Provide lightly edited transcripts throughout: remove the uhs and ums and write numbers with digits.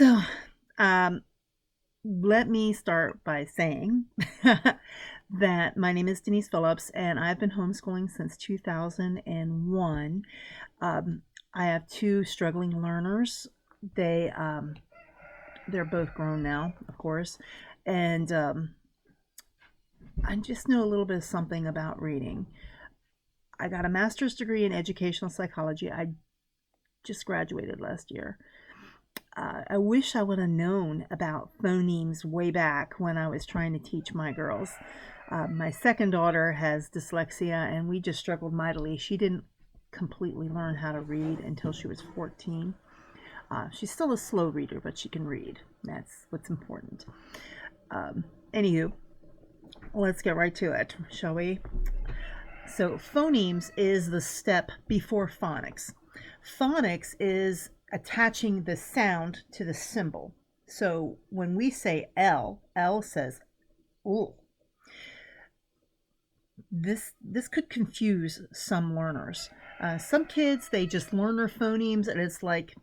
So, um, let me start by saying that my name is Denise Phillips, and I've been homeschooling since 2001. Um, I have two struggling learners. They they're both grown now, of course, and I just know a little bit of something about reading. I got a master's degree in educational psychology. I just graduated last year. I wish I would have known about phonemes way back when I was trying to teach my girls. My second daughter has dyslexia, and we just struggled mightily. She didn't completely learn how to read until she was 14. She's still a slow reader, but she can read. That's what's important. Um, Anywho, let's get right to it, shall we? So, phonemes is the step before phonics. Phonics is attaching the sound to the symbol. So, when we say L, L says ooh. This could confuse some learners. Some kids, they just learn their phonemes and it's like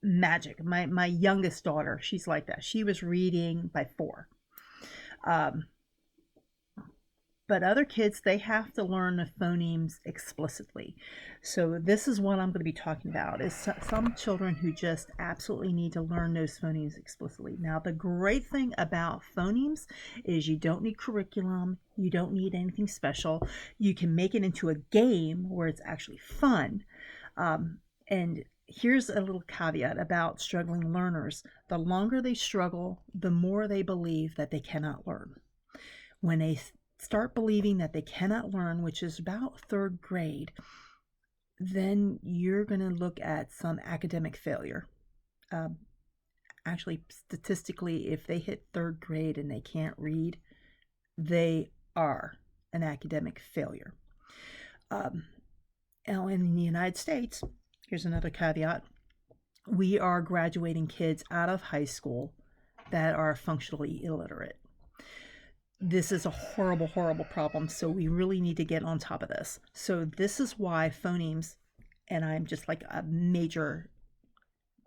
magic. My youngest daughter, she's like that. She was reading by 4. Um, but other kids, they have to learn the phonemes explicitly. So this is what I'm going to be talking about, is some children who just absolutely need to learn those phonemes explicitly. Now, the great thing about phonemes is you don't need curriculum, you don't need anything special. You can make it into a game where it's actually fun. And here's a little caveat about struggling learners. The longer they struggle, the more they believe that they cannot learn. When they start believing that they cannot learn, which is about 3rd grade, then you're going to look at some academic failure. Um, Actually, statistically, if they hit 3rd grade and they can't read, they are an academic failure. Now, in the United States, here's another caveat: we are graduating kids out of high school that are functionally illiterate. This is a horrible, horrible problem. So we really need to get on top of this. So this is why phonemes, and I'm just like a major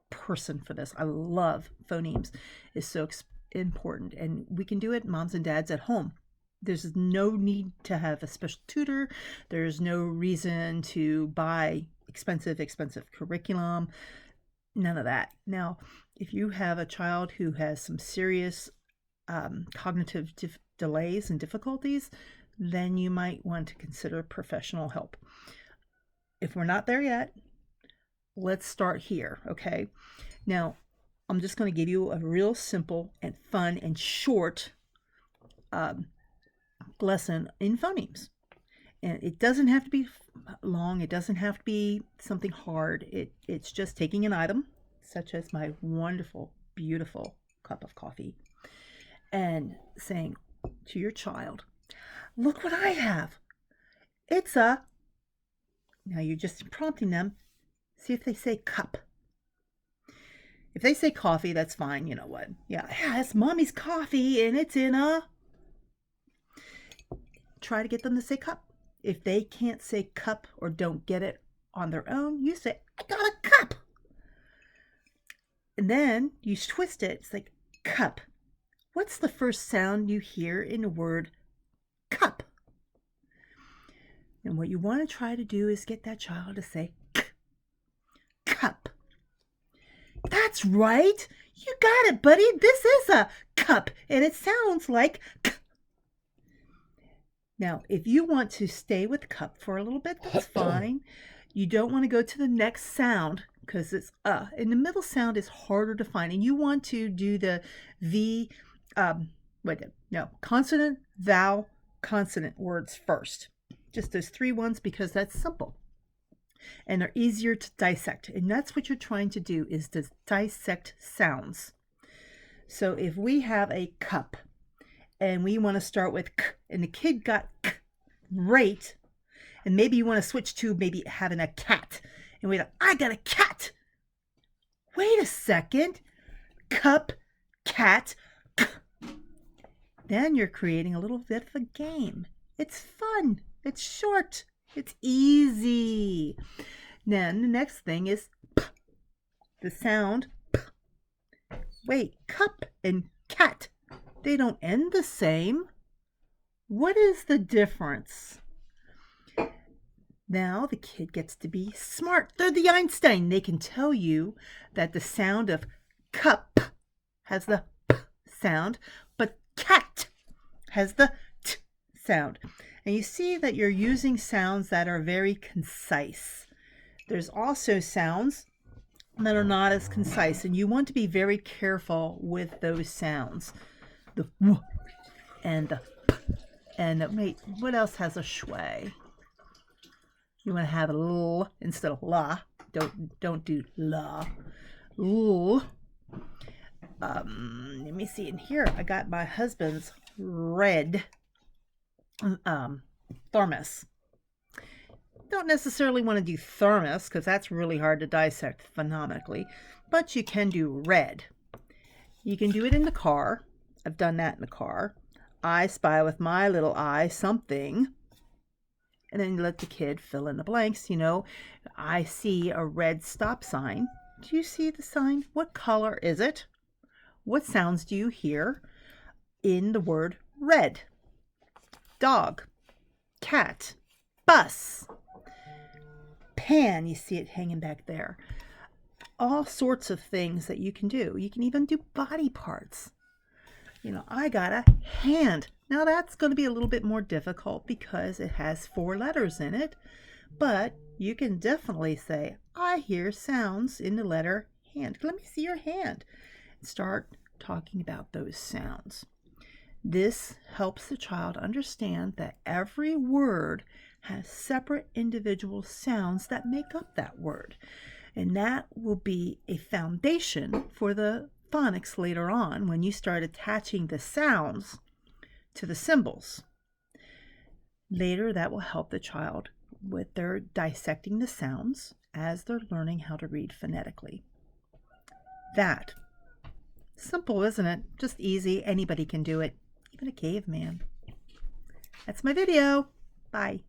person for this. I love phonemes. Is so important, and we can do it, moms and dads, at home. There's no need to have a special tutor. There's no reason to buy expensive curriculum. None of that. Now, if you have a child who has some serious cognitive delays and difficulties, then you might want to consider professional help. If we're not there yet, let's start here, okay? Now, I'm just going to give you a real simple and fun and short lesson in phonemes. And it doesn't have to be long. It doesn't have to be something hard. It's just taking an item, such as my wonderful, beautiful cup of coffee, and saying to your child, look what I have. It's a, now you're just prompting them, see if they say cup. If they say coffee, that's fine. You know what? Yeah, it's mommy's coffee and it's in a, try to get them to say cup. If they can't say cup or don't get it on their own, you say, I got a cup. And then you twist it. It's like cup. What's the first sound you hear in the word cup? And what you want to try to do is get that child to say cup. That's right. You got it, buddy. This is a cup, and it sounds like k. Now, if you want to stay with cup for a little bit, that's fine. You don't want to go to the next sound because it's and the middle sound is harder to find, and you want to do the V, consonant, vowel, consonant words first. Just those 3 ones, because that's simple. And they're easier to dissect. And that's what you're trying to do, is to dissect sounds. So if we have a cup and we want to start with k, and the kid got k, great. And maybe you want to switch to maybe having a cat. And we're like, I got a cat. Wait a second. Cup, cat, k. Then you're creating a little bit of a game. It's fun. It's short. It's easy. Then the next thing is p, the sound p. Wait, cup and cat, they don't end the same. What is the difference? Now the kid gets to be smart. They're the Einstein. They can tell you that the sound of cup has the p sound, but cat has the t sound. And you see that you're using sounds that are very concise. There's also sounds that are not as concise, and you want to be very careful with those sounds. The w and the p and the, wait, what else has a schway? You want to have a l instead of la. Don't do la. L. Let me see. In here, I got my husband's red thermos. Don't necessarily want to do thermos because that's really hard to dissect phonemically, but you can do red. You can do it in the car. I've done that in the car. I spy with my little eye something. And then you let the kid fill in the blanks. You know, I see a red stop sign. Do you see the sign? What color is it? What sounds do you hear in the word red? Dog, cat, bus, pan. You see it hanging back there. All sorts of things that you can do. You can even do body parts. You know, I got a hand. Now that's going to be a little bit more difficult because it has 4 letters in it, but you can definitely say, I hear sounds in the letter hand. Let me see your hand. Start talking about those sounds. This helps the child understand that every word has separate individual sounds that make up that word. And that will be a foundation for the phonics later on when you start attaching the sounds to the symbols. Later, that will help the child with their dissecting the sounds as they're learning how to read phonetically. That. Simple, isn't it? Just easy. Anybody can do it. Even a caveman. That's my video. Bye.